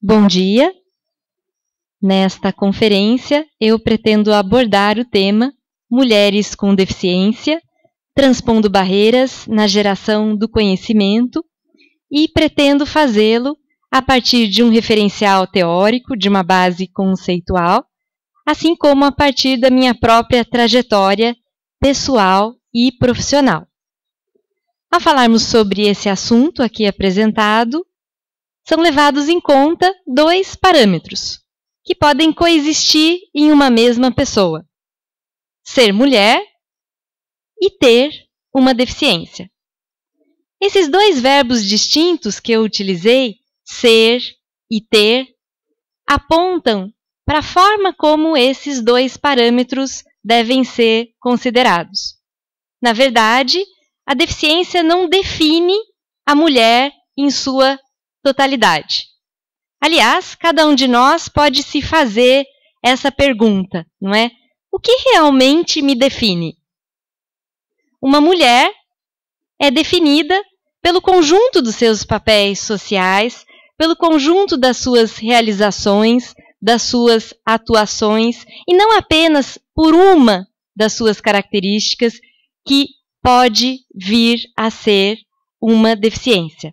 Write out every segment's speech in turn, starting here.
Bom dia! Nesta conferência, eu pretendo abordar o tema Mulheres com Deficiência, transpondo barreiras na geração do conhecimento e pretendo fazê-lo a partir de um referencial teórico, de uma base conceitual, assim como a partir da minha própria trajetória pessoal e profissional. Ao falarmos sobre esse assunto aqui apresentado, são levados em conta dois parâmetros que podem coexistir em uma mesma pessoa: ser mulher e ter uma deficiência. Esses dois verbos distintos que eu utilizei, ser e ter, apontam para a forma como esses dois parâmetros devem ser considerados. Na verdade, a deficiência não define a mulher em sua totalidade. Aliás, cada um de nós pode se fazer essa pergunta, não é? O que realmente me define? Uma mulher é definida pelo conjunto dos seus papéis sociais, pelo conjunto das suas realizações, das suas atuações, e não apenas por uma das suas características que pode vir a ser uma deficiência.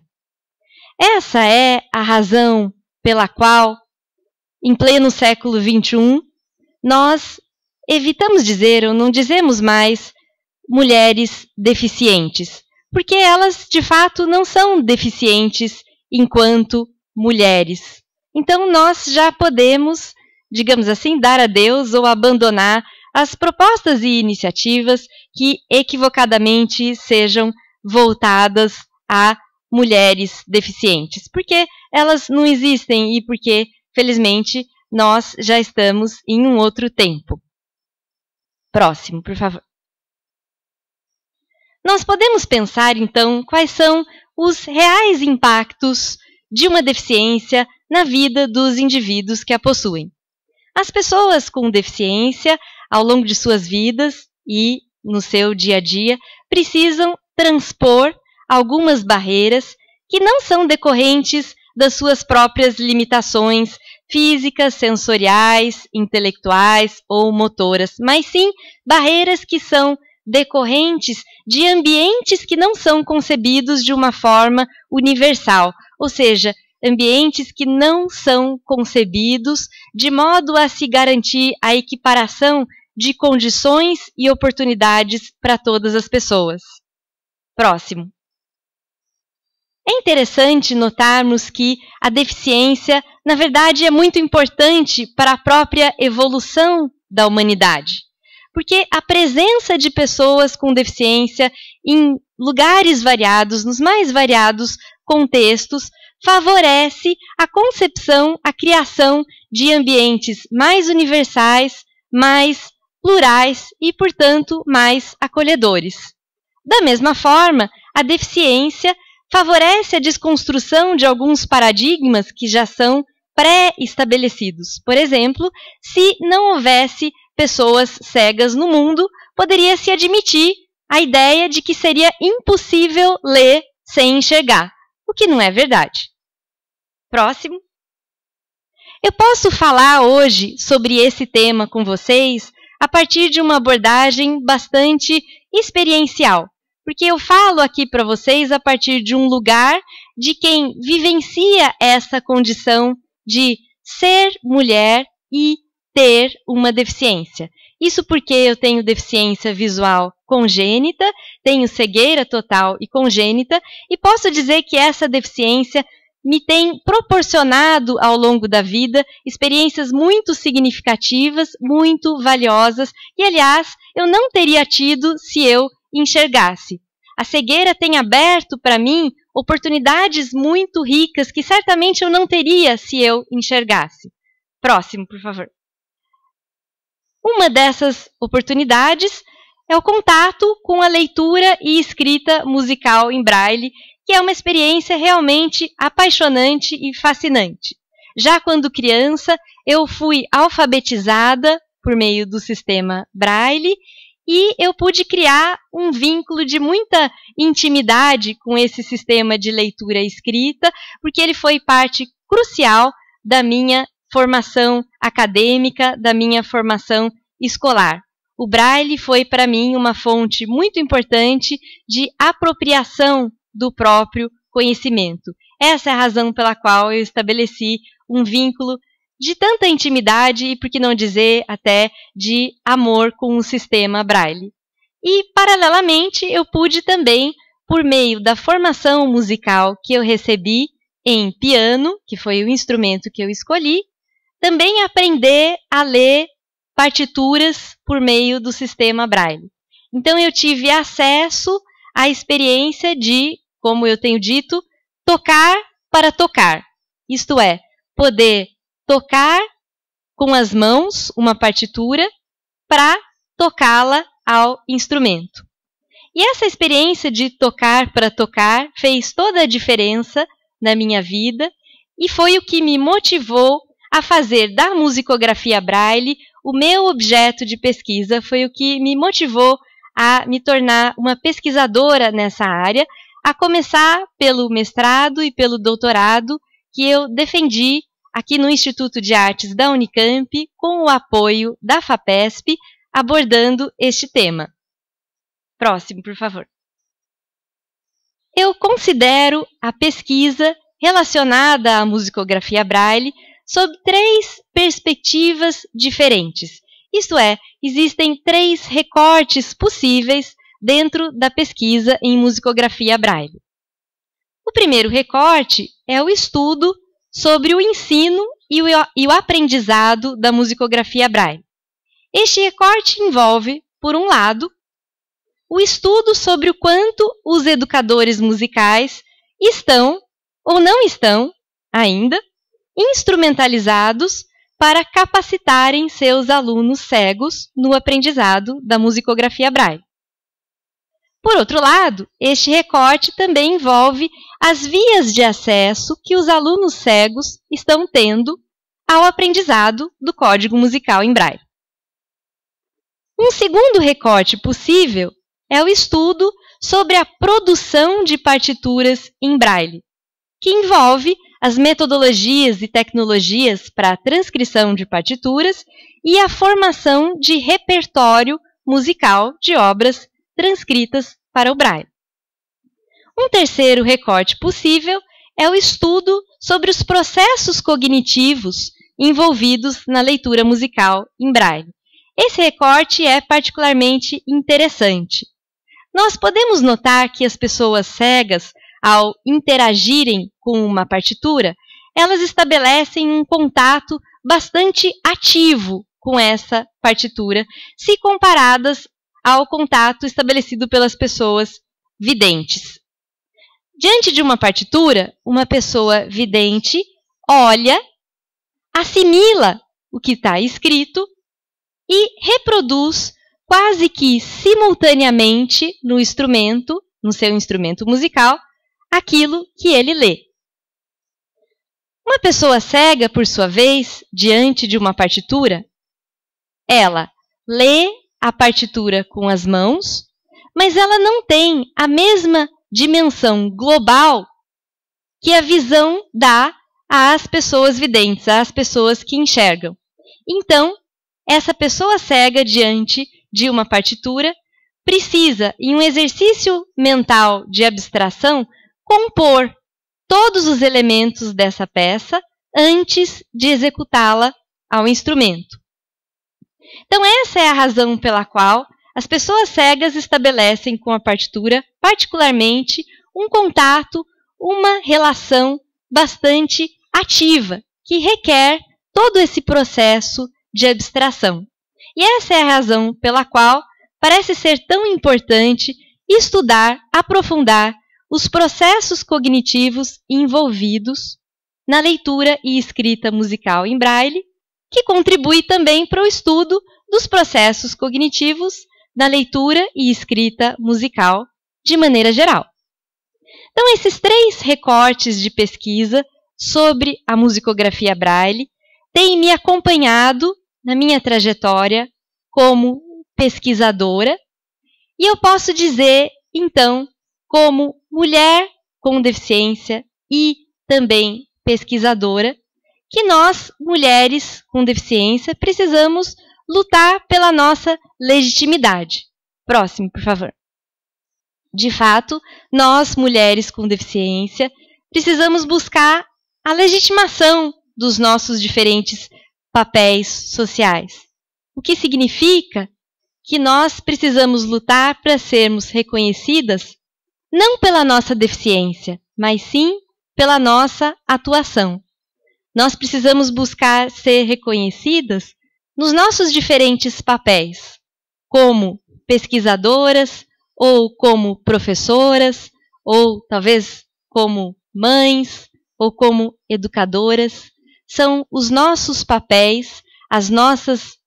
Essa é a razão pela qual, em pleno século XXI, nós evitamos dizer, ou não dizemos mais, mulheres deficientes, porque elas, de fato, não são deficientes enquanto mulheres. Então, nós já podemos, digamos assim, dar adeus ou abandonar as propostas e iniciativas que equivocadamente sejam voltadas a mulheres deficientes, porque elas não existem e porque, felizmente, nós já estamos em um outro tempo. Próximo, por favor. Nós podemos pensar, então, quais são os reais impactos de uma deficiência na vida dos indivíduos que a possuem. As pessoas com deficiência, ao longo de suas vidas e no seu dia a dia, precisam transpor algumas barreiras que não são decorrentes das suas próprias limitações físicas, sensoriais, intelectuais ou motoras, mas sim barreiras que são decorrentes de ambientes que não são concebidos de uma forma universal, ou seja, ambientes que não são concebidos de modo a se garantir a equiparação de condições e oportunidades para todas as pessoas. Próximo. É interessante notarmos que a deficiência, na verdade, é muito importante para a própria evolução da humanidade, porque a presença de pessoas com deficiência em lugares variados, nos mais variados contextos, favorece a concepção, a criação de ambientes mais universais, mais plurais e, portanto, mais acolhedores. Da mesma forma, a deficiência favorece a desconstrução de alguns paradigmas que já são pré-estabelecidos. Por exemplo, se não houvesse pessoas cegas no mundo, poderia-se admitir a ideia de que seria impossível ler sem enxergar, o que não é verdade. Próximo. Eu posso falar hoje sobre esse tema com vocês a partir de uma abordagem bastante experiencial, porque eu falo aqui para vocês a partir de um lugar de quem vivencia essa condição de ser mulher e ter uma deficiência. Isso porque eu tenho deficiência visual congênita, tenho cegueira total e congênita, e posso dizer que essa deficiência me tem proporcionado ao longo da vida experiências muito significativas, muito valiosas, e aliás, eu não teria tido se eu enxergasse. A cegueira tem aberto para mim oportunidades muito ricas que certamente eu não teria se eu enxergasse. Próximo, por favor. Uma dessas oportunidades é o contato com a leitura e escrita musical em braille, que é uma experiência realmente apaixonante e fascinante. Já quando criança, eu fui alfabetizada por meio do sistema braille e eu pude criar um vínculo de muita intimidade com esse sistema de leitura e escrita, porque ele foi parte crucial da minha formação acadêmica, da minha formação escolar. O Braille foi para mim uma fonte muito importante de apropriação do próprio conhecimento. Essa é a razão pela qual eu estabeleci um vínculo de tanta intimidade e, por que não dizer, até de amor com o sistema Braille. E, paralelamente, eu pude também, por meio da formação musical que eu recebi em piano, que foi o instrumento que eu escolhi, também aprender a ler partituras por meio do sistema Braille. Então, eu tive acesso à experiência de, como eu tenho dito, tocar para tocar. Isto é, poder tocar com as mãos uma partitura para tocá-la ao instrumento. E essa experiência de tocar para tocar fez toda a diferença na minha vida e foi o que me motivou a fazer da musicografia Braille o meu objeto de pesquisa, foi o que me motivou a me tornar uma pesquisadora nessa área, a começar pelo mestrado e pelo doutorado que eu defendi aqui no Instituto de Artes da Unicamp, com o apoio da FAPESP, abordando este tema. Próximo, por favor. Eu considero a pesquisa relacionada à musicografia Braille sob 3 perspectivas diferentes. Isto é, existem 3 recortes possíveis dentro da pesquisa em musicografia Braille. O primeiro recorte é o estudo sobre o ensino e o aprendizado da musicografia Braille. Este recorte envolve, por um lado, o estudo sobre o quanto os educadores musicais estão, ou não estão, ainda, instrumentalizados para capacitarem seus alunos cegos no aprendizado da musicografia Braille. Por outro lado, este recorte também envolve as vias de acesso que os alunos cegos estão tendo ao aprendizado do código musical em Braille. Um segundo recorte possível é o estudo sobre a produção de partituras em Braille, que envolve as metodologias e tecnologias para a transcrição de partituras e a formação de repertório musical de obras transcritas para o Braille. Um terceiro recorte possível é o estudo sobre os processos cognitivos envolvidos na leitura musical em Braille. Esse recorte é particularmente interessante. Nós podemos notar que as pessoas cegas, ao interagirem com uma partitura, elas estabelecem um contato bastante ativo com essa partitura, se comparadas ao contato estabelecido pelas pessoas videntes. Diante de uma partitura, uma pessoa vidente olha, assimila o que está escrito e reproduz quase que simultaneamente no seu instrumento musical, aquilo que ele lê. Uma pessoa cega, por sua vez, diante de uma partitura, ela lê a partitura com as mãos, mas ela não tem a mesma dimensão global que a visão dá às pessoas videntes, às pessoas que enxergam. Então, essa pessoa cega diante de uma partitura precisa, em um exercício mental de abstração, compor todos os elementos dessa peça antes de executá-la ao instrumento. Então, essa é a razão pela qual as pessoas cegas estabelecem com a partitura, particularmente, um contato, uma relação bastante ativa, que requer todo esse processo de abstração. E essa é a razão pela qual parece ser tão importante estudar, aprofundar os processos cognitivos envolvidos na leitura e escrita musical em Braille, que contribui também para o estudo dos processos cognitivos na leitura e escrita musical de maneira geral. Então, esses 3 recortes de pesquisa sobre a musicografia Braille têm me acompanhado na minha trajetória como pesquisadora, e eu posso dizer, então, como mulher com deficiência e também pesquisadora, que nós, mulheres com deficiência, precisamos lutar pela nossa legitimidade. Próximo, por favor. De fato, nós, mulheres com deficiência, precisamos buscar a legitimação dos nossos diferentes papéis sociais. O que significa que nós precisamos lutar para sermos reconhecidas não pela nossa deficiência, mas sim pela nossa atuação. Nós precisamos buscar ser reconhecidas nos nossos diferentes papéis, como pesquisadoras, ou como professoras, ou talvez como mães, ou como educadoras. São os nossos papéis, as nossas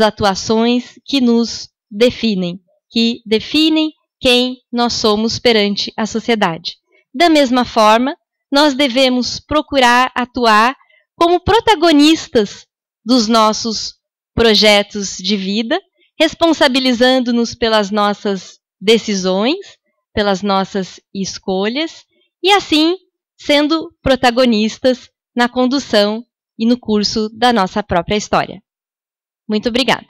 atuações que nos definem, que definem quem nós somos perante a sociedade. Da mesma forma, nós devemos procurar atuar como protagonistas dos nossos projetos de vida, responsabilizando-nos pelas nossas decisões, pelas nossas escolhas, e assim sendo protagonistas na condução e no curso da nossa própria história. Muito obrigada.